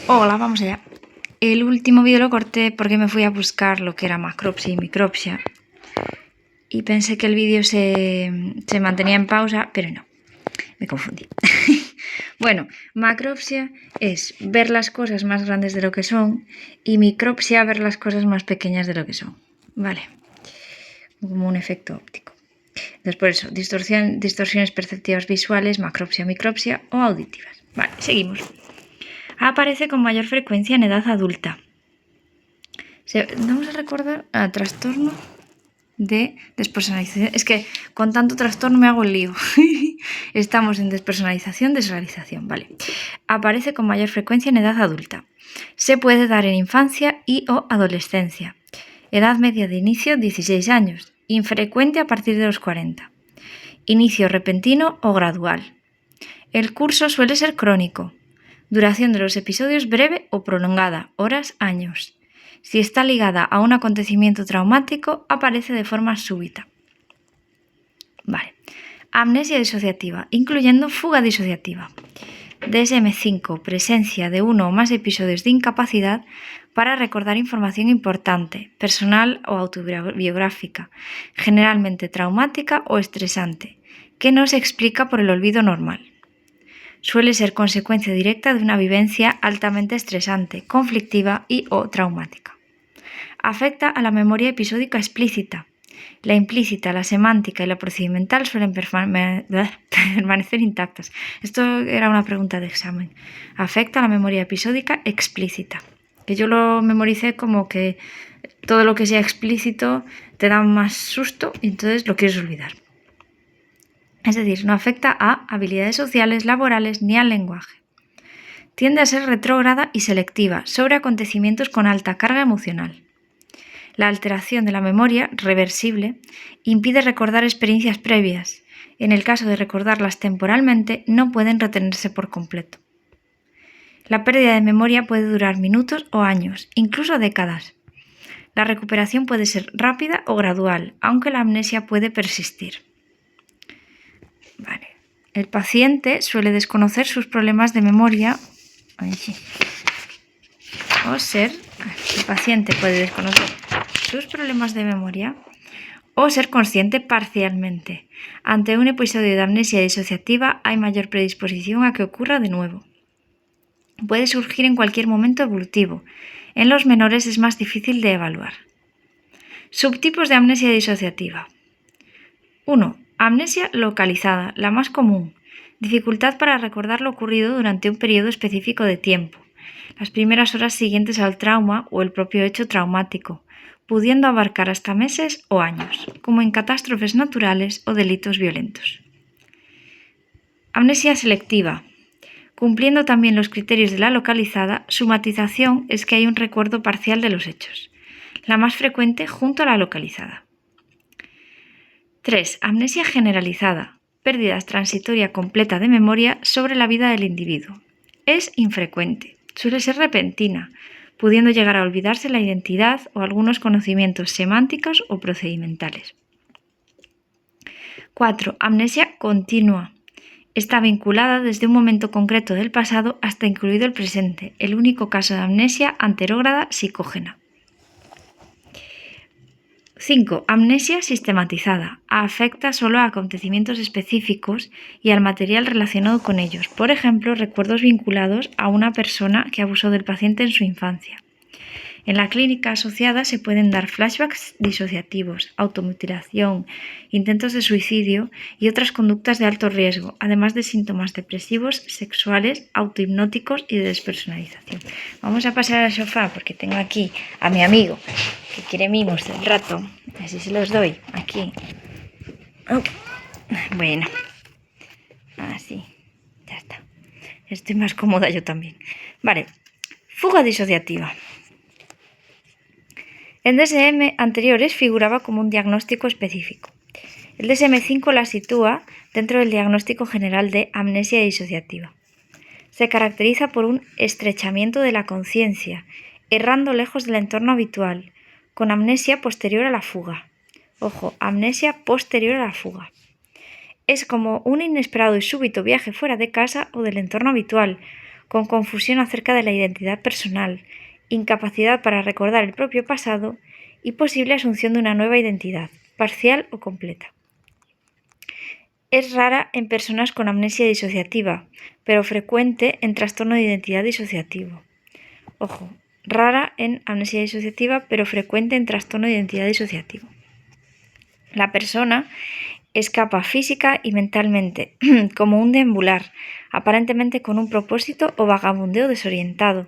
Hola, vamos allá. El último vídeo lo corté porque me fui a buscar lo que era macropsia y micropsia. Y pensé que el vídeo se mantenía en pausa, pero no, me confundí. Bueno, macropsia es ver las cosas más grandes de lo que son y micropsia ver las cosas más pequeñas de lo que son. Vale, como un efecto óptico. Entonces, por eso, distorsiones perceptivas visuales, macropsia, micropsia o auditivas. Vale, seguimos. Aparece con mayor frecuencia en edad adulta. Vamos a recordar a trastorno de despersonalización. Es que con tanto trastorno me hago el lío. Estamos en despersonalización, desrealización. Vale. Aparece con mayor frecuencia en edad adulta. Se puede dar en infancia y o adolescencia. Edad media de inicio 16 años. Infrecuente a partir de los 40. Inicio repentino o gradual. El curso suele ser crónico. Duración de los episodios breve o prolongada, horas, años. Si está ligada a un acontecimiento traumático, aparece de forma súbita. Vale. Amnesia disociativa, incluyendo fuga disociativa. DSM-5, presencia de uno o más episodios de incapacidad para recordar información importante, personal o autobiográfica, generalmente traumática o estresante, que no se explica por el olvido normal. Suele ser consecuencia directa de una vivencia altamente estresante, conflictiva y o traumática. Afecta a la memoria episódica explícita. La implícita, la semántica y la procedimental suelen permanecer intactas. Esto era una pregunta de examen. Afecta a la memoria episódica explícita. Que yo lo memoricé como que todo lo que sea explícito te da más susto y entonces lo quieres olvidar. Es decir, no afecta a habilidades sociales, laborales ni al lenguaje. Tiende a ser retrógrada y selectiva sobre acontecimientos con alta carga emocional. La alteración de la memoria, reversible, impide recordar experiencias previas. En el caso de recordarlas temporalmente, no pueden retenerse por completo. La pérdida de memoria puede durar minutos o años, incluso décadas. La recuperación puede ser rápida o gradual, aunque la amnesia puede persistir. Vale. El paciente suele desconocer sus problemas de memoria. El paciente puede desconocer sus problemas de memoria o ser consciente parcialmente. Ante un episodio de amnesia disociativa hay mayor predisposición a que ocurra de nuevo. Puede surgir en cualquier momento evolutivo. En los menores es más difícil de evaluar. Subtipos de amnesia disociativa. 1. Amnesia localizada, la más común. Dificultad para recordar lo ocurrido durante un periodo específico de tiempo. Las primeras horas siguientes al trauma o el propio hecho traumático, pudiendo abarcar hasta meses o años, como en catástrofes naturales o delitos violentos. Amnesia selectiva. Cumpliendo también los criterios de la localizada, su matización es que hay un recuerdo parcial de los hechos, la más frecuente junto a la localizada. 3. Amnesia generalizada. Pérdida transitoria completa de memoria sobre la vida del individuo. Es infrecuente. Suele ser repentina, pudiendo llegar a olvidarse la identidad o algunos conocimientos semánticos o procedimentales. 4. Amnesia continua. Está vinculada desde un momento concreto del pasado hasta incluido el presente, el único caso de amnesia anterógrada psicógena. 5. Amnesia sistematizada. Afecta solo a acontecimientos específicos y al material relacionado con ellos, por ejemplo, recuerdos vinculados a una persona que abusó del paciente en su infancia. En la clínica asociada se pueden dar flashbacks disociativos, automutilación, intentos de suicidio y otras conductas de alto riesgo, además de síntomas depresivos, sexuales, autohipnóticos y de despersonalización. Vamos a pasar al sofá porque tengo aquí a mi amigo que quiere mimos del rato. Así se los doy, aquí. Oh. Bueno, así, ya está. Estoy más cómoda yo también. Vale, fuga disociativa. En DSM anteriores figuraba como un diagnóstico específico. El DSM-5 la sitúa dentro del diagnóstico general de amnesia disociativa. Se caracteriza por un estrechamiento de la conciencia, errando lejos del entorno habitual, con amnesia posterior a la fuga. Ojo, amnesia posterior a la fuga. Es como un inesperado y súbito viaje fuera de casa o del entorno habitual, con confusión acerca de la identidad personal, incapacidad para recordar el propio pasado y posible asunción de una nueva identidad, parcial o completa. Es rara en personas con amnesia disociativa, pero frecuente en trastorno de identidad disociativo. Ojo, rara en amnesia disociativa, pero frecuente en trastorno de identidad disociativo. La persona escapa física y mentalmente, como un deambular, aparentemente con un propósito o vagabundeo desorientado.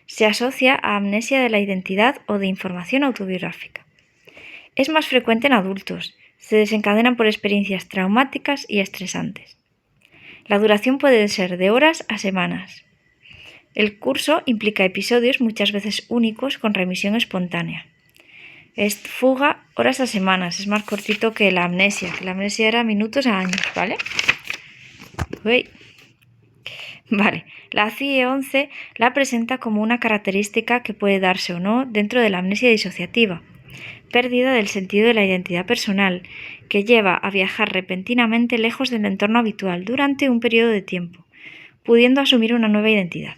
Se asocia a amnesia de la identidad o de información autobiográfica. Es más frecuente en adultos. Se desencadenan por experiencias traumáticas y estresantes. La duración puede ser de horas a semanas. El curso implica episodios muchas veces únicos con remisión espontánea. Es fuga horas a semanas, es más cortito que la amnesia era minutos a años, ¿vale? Uy. Vale, la CIE-11 la presenta como una característica que puede darse o no dentro de la amnesia disociativa. Pérdida del sentido de la identidad personal, que lleva a viajar repentinamente lejos del entorno habitual durante un periodo de tiempo, pudiendo asumir una nueva identidad.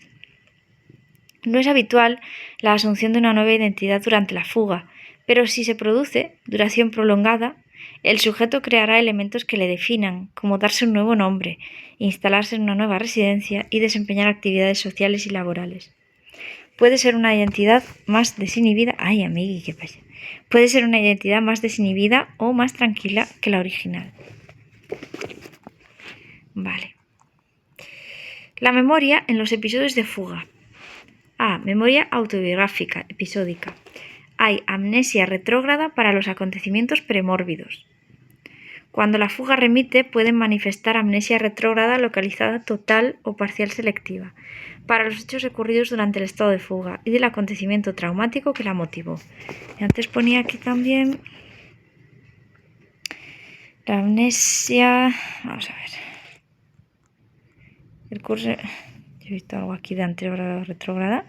No es habitual la asunción de una nueva identidad durante la fuga, pero si se produce duración prolongada, el sujeto creará elementos que le definan, como darse un nuevo nombre, instalarse en una nueva residencia y desempeñar actividades sociales y laborales. Puede ser una identidad más desinhibida. Ay, amigui, ¿qué pasa? Puede ser una identidad más desinhibida o más tranquila que la original. Vale. La memoria en los episodios de fuga. Memoria autobiográfica, episódica. Hay amnesia retrógrada para los acontecimientos premórbidos. Cuando la fuga remite, pueden manifestar amnesia retrógrada localizada total o parcial selectiva para los hechos ocurridos durante el estado de fuga y del acontecimiento traumático que la motivó. Y antes ponía aquí también la amnesia. Vamos a ver. El curso. He visto algo aquí de anterior a retrógrada.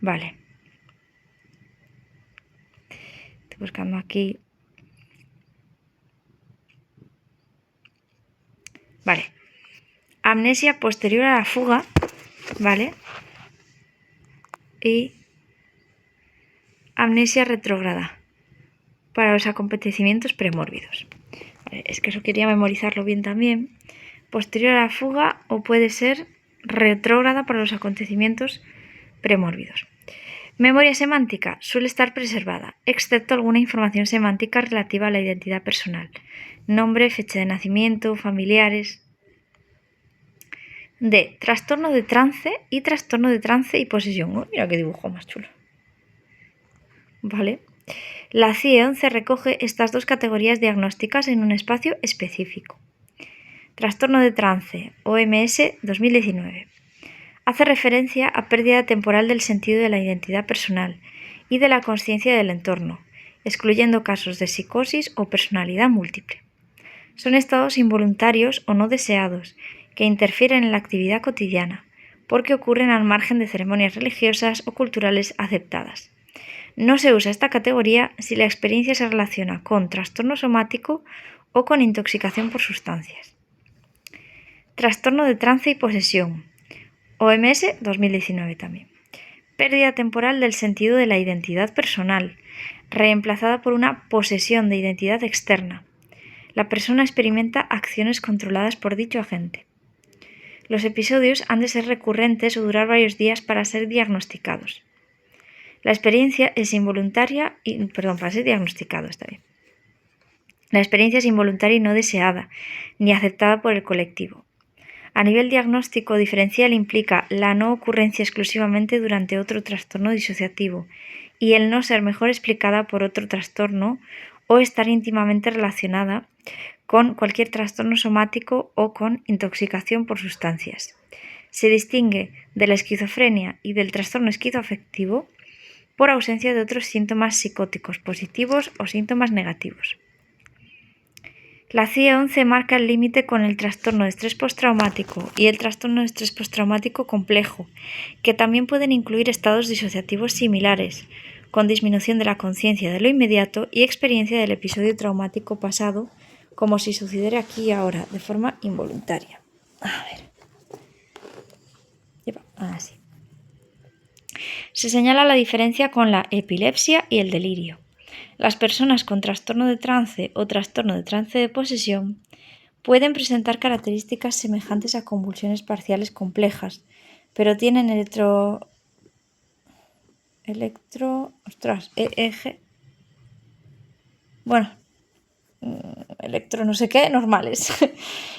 Vale. Estoy buscando aquí. Vale. Amnesia posterior a la fuga, ¿vale? Y amnesia retrógrada para los acontecimientos premórbidos. Vale, es que eso quería memorizarlo bien también. Posterior a la fuga o puede ser retrógrada para los acontecimientos premórbidos. Memoria semántica suele estar preservada, excepto alguna información semántica relativa a la identidad personal, nombre, fecha de nacimiento, familiares. D. Trastorno de trance y posesión. Oh, mira qué dibujo más chulo. Vale. La CIE-11 recoge estas dos categorías diagnósticas en un espacio específico. Trastorno de trance, OMS 2019. Hace referencia a pérdida temporal del sentido de la identidad personal y de la consciencia del entorno, excluyendo casos de psicosis o personalidad múltiple. Son estados involuntarios o no deseados que interfieren en la actividad cotidiana, porque ocurren al margen de ceremonias religiosas o culturales aceptadas. No se usa esta categoría si la experiencia se relaciona con trastorno somático o con intoxicación por sustancias. Trastorno de trance y posesión. OMS 2019 también. Pérdida temporal del sentido de la identidad personal, reemplazada por una posesión de identidad externa. La persona experimenta acciones controladas por dicho agente. Los episodios han de ser recurrentes o durar varios días para ser diagnosticados. La experiencia es involuntaria para ser diagnosticado, está bien. La experiencia es involuntaria y no deseada, ni aceptada por el colectivo. A nivel diagnóstico diferencial implica la no ocurrencia exclusivamente durante otro trastorno disociativo y el no ser mejor explicada por otro trastorno o estar íntimamente relacionada con cualquier trastorno somático o con intoxicación por sustancias. Se distingue de la esquizofrenia y del trastorno esquizoafectivo por ausencia de otros síntomas psicóticos positivos o síntomas negativos. La CIE-11 marca el límite con el trastorno de estrés postraumático y el trastorno de estrés postraumático complejo, que también pueden incluir estados disociativos similares, con disminución de la conciencia de lo inmediato y experiencia del episodio traumático pasado como si sucediera aquí y ahora, de forma involuntaria. A ver. Así. Se señala la diferencia con la epilepsia y el delirio. Las personas con trastorno de trance o trastorno de trance de posesión pueden presentar características semejantes a convulsiones parciales complejas, pero tienen electro no sé qué normales,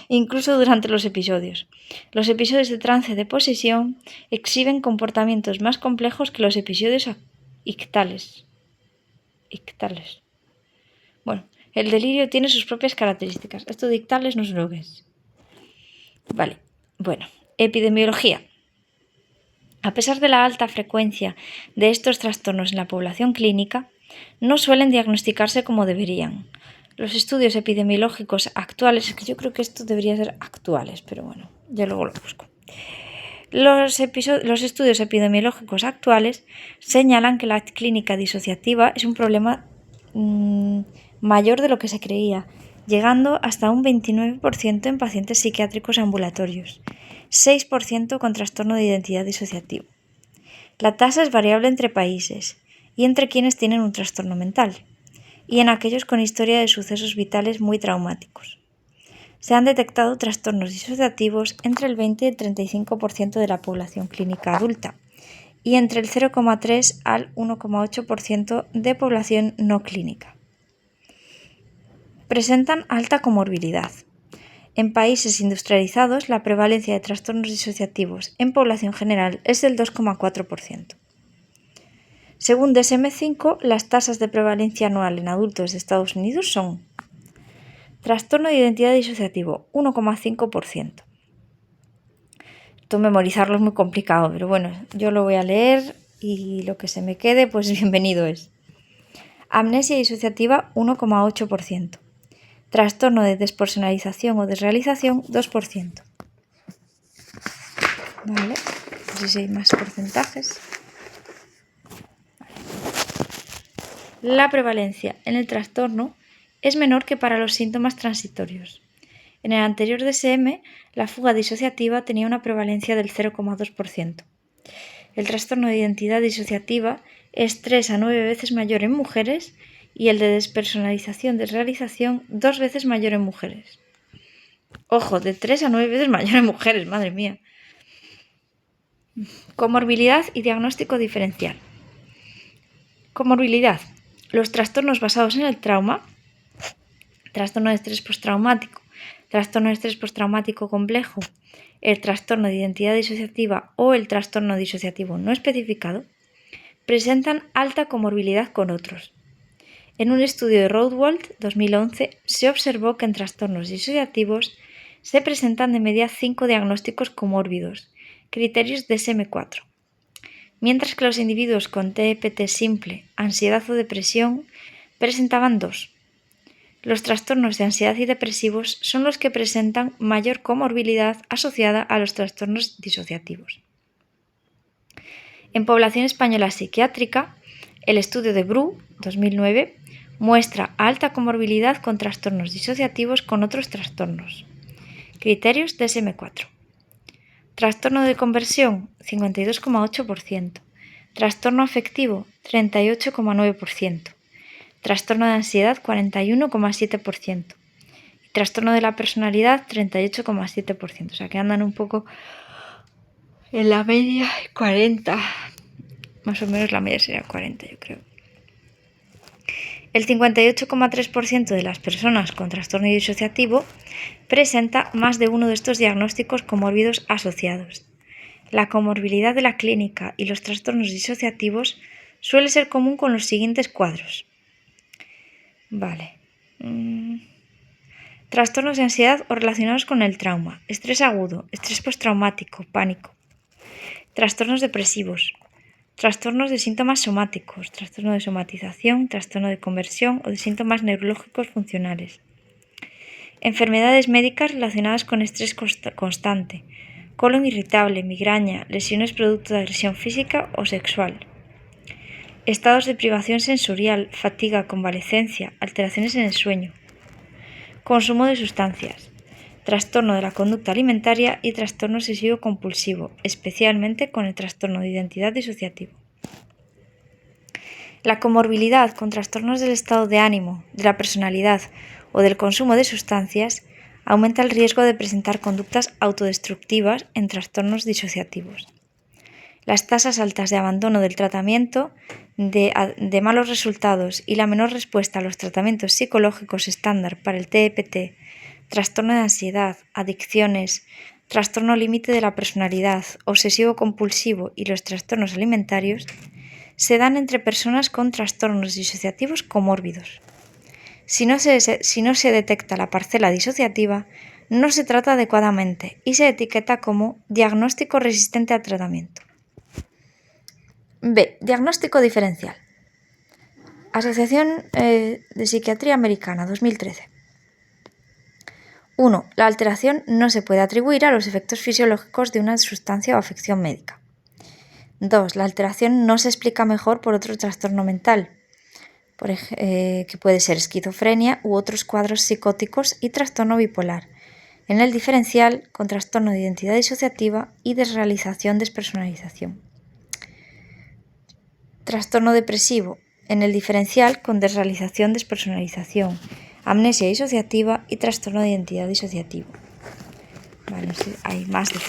incluso durante los episodios. Los episodios de trance de posesión exhiben comportamientos más complejos que los episodios ictales. Bueno, el delirio tiene sus propias características. Esto de ictales no sé lo que es. Vale, bueno, epidemiología. A pesar de la alta frecuencia de estos trastornos en la población clínica, no suelen diagnosticarse como deberían. Los estudios epidemiológicos actuales, es que yo creo que esto debería ser actuales, pero bueno, ya luego lo busco. Los estudios epidemiológicos actuales señalan que la clínica disociativa es un problema mayor de lo que se creía, llegando hasta un 29% en pacientes psiquiátricos ambulatorios, 6% con trastorno de identidad disociativo. La tasa es variable entre países y entre quienes tienen un trastorno mental, y en aquellos con historia de sucesos vitales muy traumáticos. Se han detectado trastornos disociativos entre el 20 y el 35% de la población clínica adulta y entre el 0,3 al 1,8% de población no clínica. Presentan alta comorbilidad. En países industrializados, la prevalencia de trastornos disociativos en población general es del 2,4%. Según DSM-5, las tasas de prevalencia anual en adultos de Estados Unidos son: trastorno de identidad disociativo, 1,5%. Esto memorizarlo es muy complicado, pero bueno, yo lo voy a leer y lo que se me quede, pues bienvenido es. Amnesia disociativa, 1,8%. Trastorno de despersonalización o desrealización, 2%. Vale, no sé si hay más porcentajes. La prevalencia en el trastorno es menor que para los síntomas transitorios. En el anterior DSM, la fuga disociativa tenía una prevalencia del 0,2%. El trastorno de identidad disociativa es 3 a 9 veces mayor en mujeres y el de despersonalización-desrealización 2 veces mayor en mujeres. Ojo, de 3 a 9 veces mayor en mujeres, madre mía. Comorbilidad y diagnóstico diferencial. Comorbilidad. Los trastornos basados en el trauma, trastorno de estrés postraumático, trastorno de estrés postraumático complejo, el trastorno de identidad disociativa o el trastorno disociativo no especificado, presentan alta comorbilidad con otros. En un estudio de Rodwald, 2011, se observó que en trastornos disociativos se presentan de media 5 diagnósticos comórbidos, criterios DSM-4, mientras que los individuos con TEPT simple, ansiedad o depresión presentaban 2. Los trastornos de ansiedad y depresivos son los que presentan mayor comorbilidad asociada a los trastornos disociativos. En población española psiquiátrica, el estudio de Bru, 2009, muestra alta comorbilidad con trastornos disociativos con otros trastornos. Criterios DSM-4. Trastorno de conversión, 52,8%. Trastorno afectivo, 38,9%. Trastorno de ansiedad, 41,7%. Y trastorno de la personalidad, 38,7%. O sea que andan un poco en la media, 40. Más o menos la media sería 40, yo creo. El 58,3% de las personas con trastorno disociativo presenta más de uno de estos diagnósticos comórbidos asociados. La comorbilidad de la clínica y los trastornos disociativos suele ser común con los siguientes cuadros. Vale. Trastornos de ansiedad o relacionados con el trauma, estrés agudo, estrés postraumático, pánico. Trastornos depresivos, trastornos de síntomas somáticos, trastorno de somatización, trastorno de conversión o de síntomas neurológicos funcionales. Enfermedades médicas relacionadas con estrés constante, colon irritable, migraña, lesiones producto de agresión física o sexual. Estados de privación sensorial, fatiga, convalescencia, alteraciones en el sueño. consumo de sustancias, trastorno de la conducta alimentaria y trastorno obsesivo compulsivo, especialmente con el trastorno de identidad disociativo. La comorbilidad con trastornos del estado de ánimo, de la personalidad o del consumo de sustancias aumenta el riesgo de presentar conductas autodestructivas en trastornos disociativos. Las tasas altas de abandono del tratamiento, de malos resultados y la menor respuesta a los tratamientos psicológicos estándar para el TEPT, trastorno de ansiedad, adicciones, trastorno límite de la personalidad, obsesivo-compulsivo y los trastornos alimentarios, se dan entre personas con trastornos disociativos comórbidos. Si no se detecta la parcela disociativa, no se trata adecuadamente y se etiqueta como diagnóstico resistente al tratamiento. B. Diagnóstico diferencial. Asociación de Psiquiatría Americana, 2013. 1. La alteración no se puede atribuir a los efectos fisiológicos de una sustancia o afección médica. 2. La alteración no se explica mejor por otro trastorno mental, que puede ser esquizofrenia u otros cuadros psicóticos y trastorno bipolar, en el diferencial con trastorno de identidad disociativa y desrealización-despersonalización. Trastorno depresivo, en el diferencial con desrealización-despersonalización, amnesia disociativa y trastorno de identidad disociativo. Vale, no sé, hay más de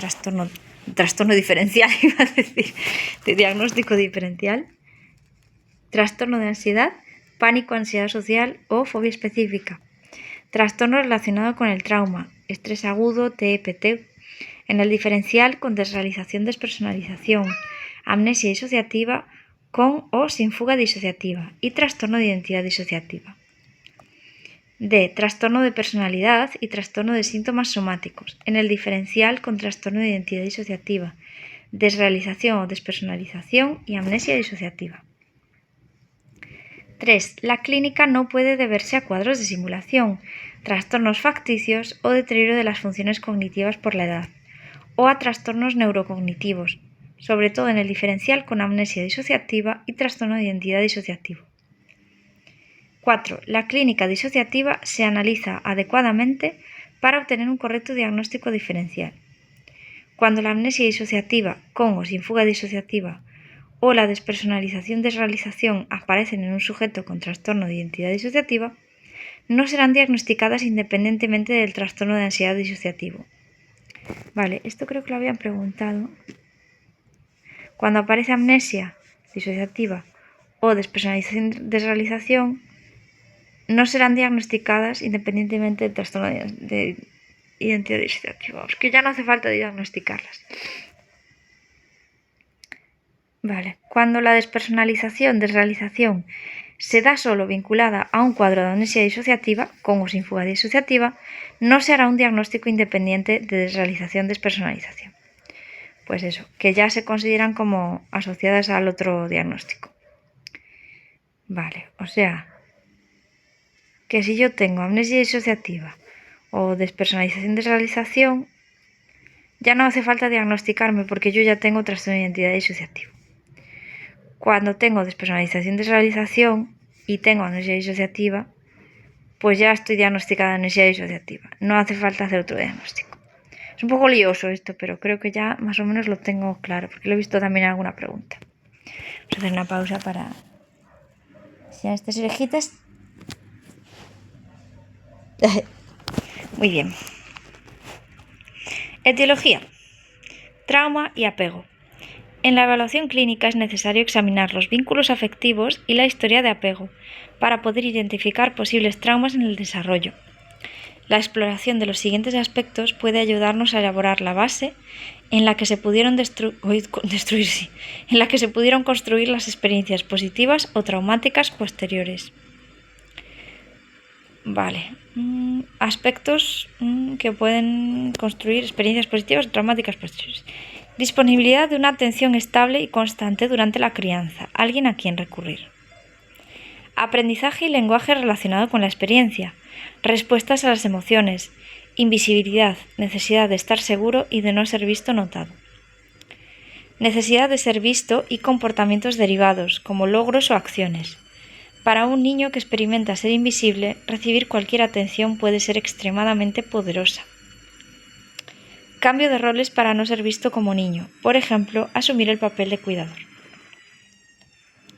trastorno diferencial, iba a decir, de diagnóstico diferencial. Trastorno de ansiedad, pánico, ansiedad social o fobia específica. Trastorno relacionado con el trauma, estrés agudo, TEPT, en el diferencial con desrealización-despersonalización, amnesia disociativa con o sin fuga disociativa y trastorno de identidad disociativa. D. Trastorno de personalidad y trastorno de síntomas somáticos, en el diferencial con trastorno de identidad disociativa, desrealización o despersonalización y amnesia disociativa. 3. La clínica no puede deberse a cuadros de simulación, trastornos facticios o deterioro de las funciones cognitivas por la edad, o a trastornos neurocognitivos, sobre todo en el diferencial con amnesia disociativa y trastorno de identidad disociativo. 4. La clínica disociativa se analiza adecuadamente para obtener un correcto diagnóstico diferencial. Cuando la amnesia disociativa con o sin fuga disociativa o la despersonalización-desrealización aparecen en un sujeto con trastorno de identidad disociativa, no serán diagnosticadas independientemente del trastorno de ansiedad disociativo. Vale, esto creo que lo habían preguntado. Cuando aparece amnesia disociativa o despersonalización-desrealización, no serán diagnosticadas independientemente del trastorno de identidad disociativa. Es que ya no hace falta diagnosticarlas. Vale. Cuando la despersonalización-desrealización se da solo vinculada a un cuadro de amnesia disociativa, con o sin fuga disociativa, no se hará un diagnóstico independiente de desrealización-despersonalización. Pues eso, que ya se consideran como asociadas al otro diagnóstico. Vale, o sea, que si yo tengo amnesia disociativa o despersonalización-desrealización, ya no hace falta diagnosticarme porque yo ya tengo trastorno de identidad disociativa. Cuando tengo despersonalización-desrealización y tengo amnesia disociativa, pues ya estoy diagnosticada de amnesia disociativa. No hace falta hacer otro diagnóstico. Es un poco lioso esto, pero creo que ya más o menos lo tengo claro, porque lo he visto también en alguna pregunta. Vamos a hacer una pausa para enseñar estas orejitas. Muy bien. Etiología. Trauma y apego. En la evaluación clínica es necesario examinar los vínculos afectivos y la historia de apego para poder identificar posibles traumas en el desarrollo. La exploración de los siguientes aspectos puede ayudarnos a elaborar la base en la que se pudieron construir las experiencias positivas o traumáticas posteriores. Vale. Aspectos que pueden construir experiencias positivas o traumáticas posteriores. Disponibilidad de una atención estable y constante durante la crianza, alguien a quien recurrir. Aprendizaje y lenguaje relacionado con la experiencia, respuestas a las emociones, invisibilidad, necesidad de estar seguro y de no ser visto o notado. Necesidad de ser visto y comportamientos derivados, como logros o acciones. Para un niño que experimenta ser invisible, recibir cualquier atención puede ser extremadamente poderosa. Cambio de roles para no ser visto como niño, por ejemplo, asumir el papel de cuidador.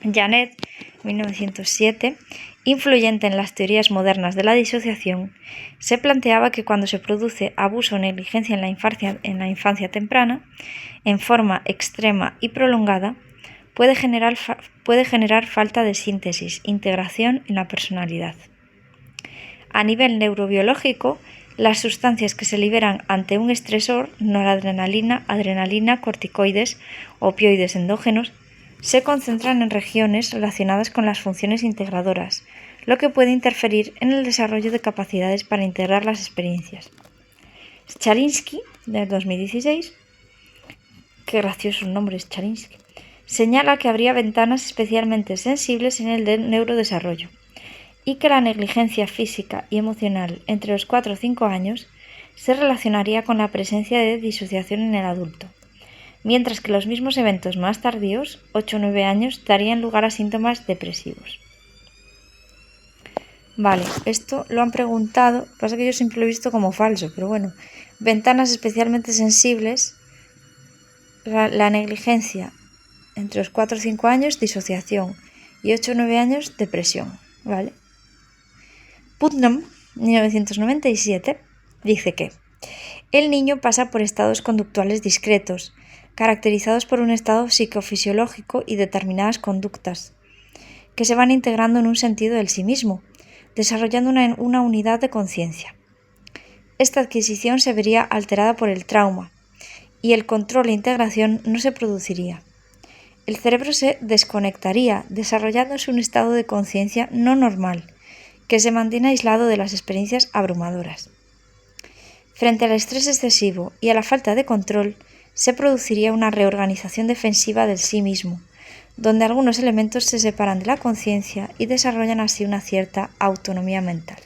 Janet, 1907, influyente en las teorías modernas de la disociación, se planteaba que cuando se produce abuso o negligencia en la infancia temprana, en forma extrema y prolongada, puede generar falta de síntesis, integración en la personalidad. A nivel neurobiológico, las sustancias que se liberan ante un estresor, noradrenalina, adrenalina, corticoides, opioides endógenos, se concentran en regiones relacionadas con las funciones integradoras, lo que puede interferir en el desarrollo de capacidades para integrar las experiencias. Chalinsky, del 2016, qué gracioso el nombre es Chalinsky, señala que habría ventanas especialmente sensibles en el neurodesarrollo y que la negligencia física y emocional entre los 4 o 5 años se relacionaría con la presencia de disociación en el adulto, mientras que los mismos eventos más tardíos, 8 o 9 años, darían lugar a síntomas depresivos. Vale, esto lo han preguntado, pasa que yo siempre lo he visto como falso, pero bueno, ventanas especialmente sensibles, la negligencia entre los 4 o 5 años, disociación, y 8 o 9 años, depresión, ¿vale? Putnam, 1997, dice que el niño pasa por estados conductuales discretos, caracterizados por un estado psicofisiológico y determinadas conductas, que se van integrando en un sentido del sí mismo, desarrollando una unidad de conciencia. Esta adquisición se vería alterada por el trauma, y el control e integración no se produciría. El cerebro se desconectaría, desarrollándose un estado de conciencia no normal, que se mantiene aislado de las experiencias abrumadoras. Frente al estrés excesivo y a la falta de control, se produciría una reorganización defensiva del sí mismo, donde algunos elementos se separan de la conciencia y desarrollan así una cierta autonomía mental.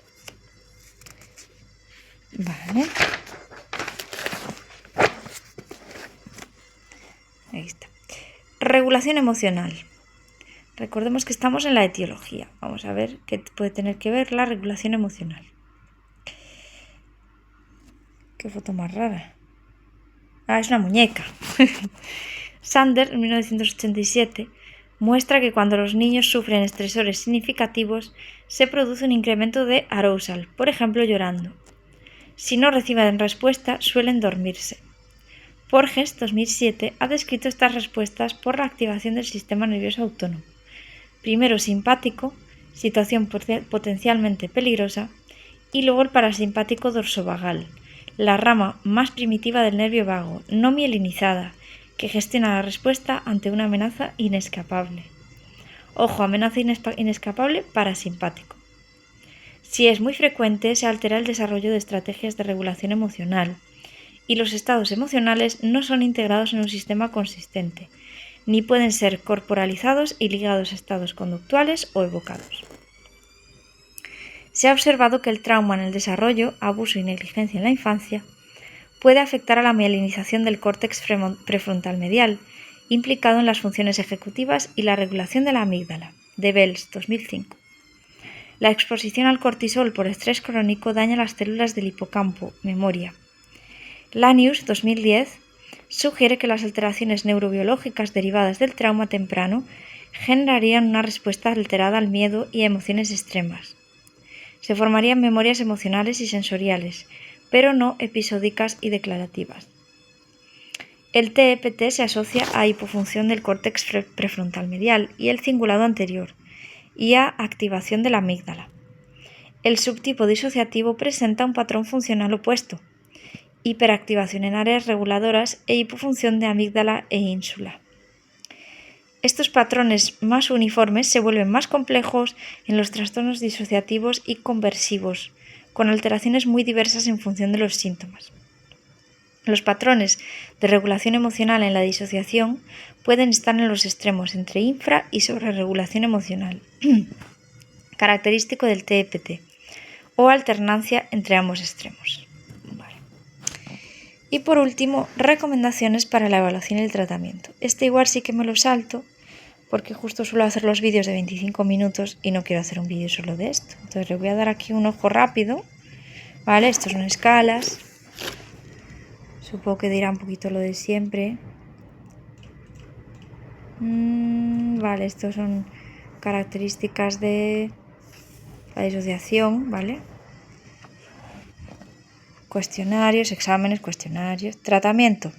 Vale. Ahí está. Regulación emocional. Recordemos que estamos en la etiología. Vamos a ver qué puede tener que ver la regulación emocional. Qué foto más rara. Ah, es una muñeca. Sander, en 1987, muestra que cuando los niños sufren estresores significativos, se produce un incremento de arousal, por ejemplo llorando. Si no reciben respuesta, suelen dormirse. Porges, 2007, ha descrito estas respuestas por la activación del sistema nervioso autónomo. Primero simpático, situación potencialmente peligrosa, y luego el parasimpático dorsovagal, la rama más primitiva del nervio vago, no mielinizada, que gestiona la respuesta ante una amenaza inescapable. Ojo, amenaza inescapable parasimpático. Si es muy frecuente, se altera el desarrollo de estrategias de regulación emocional, y los estados emocionales no son integrados en un sistema consistente, ni pueden ser corporalizados y ligados a estados conductuales o evocados. Se ha observado que el trauma en el desarrollo, abuso y negligencia en la infancia, puede afectar a la mielinización del córtex prefrontal medial, implicado en las funciones ejecutivas y la regulación de la amígdala, de Bells, 2005. La exposición al cortisol por estrés crónico daña las células del hipocampo, memoria. Lanius, 2010, sugiere que las alteraciones neurobiológicas derivadas del trauma temprano generarían una respuesta alterada al miedo y a emociones extremas. Se formarían memorias emocionales y sensoriales, pero no episódicas y declarativas. El TEPT se asocia a hipofunción del córtex prefrontal medial y el cingulado anterior, y a activación de la amígdala. El subtipo disociativo presenta un patrón funcional opuesto: hiperactivación en áreas reguladoras e hipofunción de amígdala e ínsula. Estos patrones más uniformes se vuelven más complejos en los trastornos disociativos y conversivos, con alteraciones muy diversas en función de los síntomas. Los patrones de regulación emocional en la disociación pueden estar en los extremos entre infra- y sobreregulación emocional, característico del TEPT, o alternancia entre ambos extremos. Y por último, recomendaciones para la evaluación y el tratamiento. Este igual sí que me lo salto porque justo suelo hacer los vídeos de 25 minutos y no quiero hacer un vídeo solo de esto. Entonces le voy a dar aquí un ojo rápido, ¿vale? Estos son escalas. Supongo que dirá un poquito lo de siempre. Vale, estos son características de la disociación, ¿vale? Cuestionarios, exámenes, cuestionarios. Tratamiento.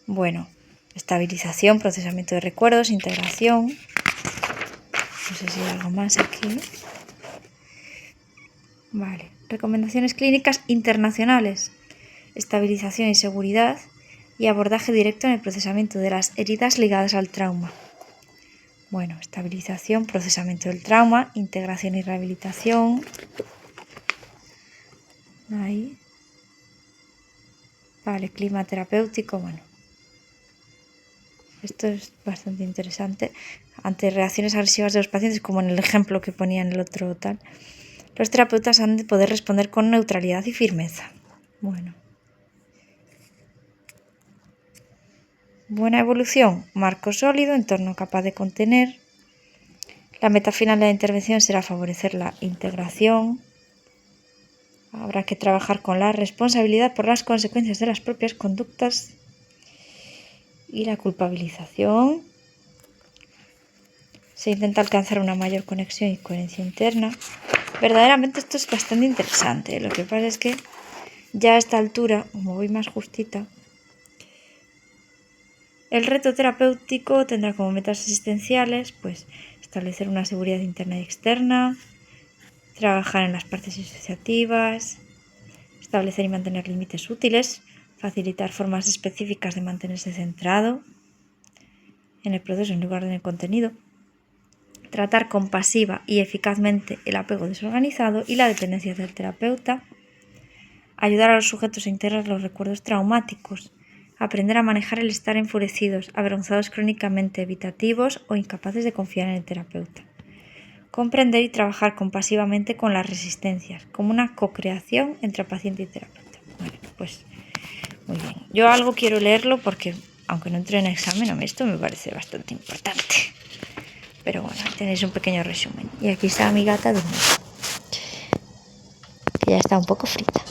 Bueno, estabilización, procesamiento de recuerdos, integración. No sé si hay algo más aquí. Vale. Recomendaciones clínicas internacionales. Estabilización y seguridad y abordaje directo en el procesamiento de las heridas ligadas al trauma. Bueno, estabilización, procesamiento del trauma, integración y rehabilitación. Ahí. Vale, clima terapéutico, bueno. Esto es bastante interesante. Ante reacciones agresivas de los pacientes, como en el ejemplo que ponía en el otro tal, los terapeutas han de poder responder con neutralidad y firmeza. Bueno. Buena evolución, marco sólido, entorno capaz de contener. La meta final de la intervención será favorecer la integración. Habrá que trabajar con la responsabilidad por las consecuencias de las propias conductas y la culpabilización. Se intenta alcanzar una mayor conexión y coherencia interna. Verdaderamente esto es bastante interesante. Lo que pasa es que ya a esta altura, como voy más justita, el reto terapéutico tendrá como metas existenciales pues establecer una seguridad interna y externa, trabajar en las partes disociativas, establecer y mantener límites útiles, facilitar formas específicas de mantenerse centrado en el proceso en lugar de en el contenido, tratar compasiva y eficazmente el apego desorganizado y la dependencia del terapeuta, ayudar a los sujetos a integrar los recuerdos traumáticos, aprender a manejar el estar enfurecidos, avergonzados crónicamente, evitativos o incapaces de confiar en el terapeuta. Comprender y trabajar compasivamente con las resistencias, como una co-creación entre paciente y terapeuta. Bueno, pues muy bien. Yo algo quiero leerlo porque, aunque no entré en examen, a mí esto me parece bastante importante. Pero bueno, tenéis un pequeño resumen. Y aquí está mi gata durmiendo, que ya está un poco frita.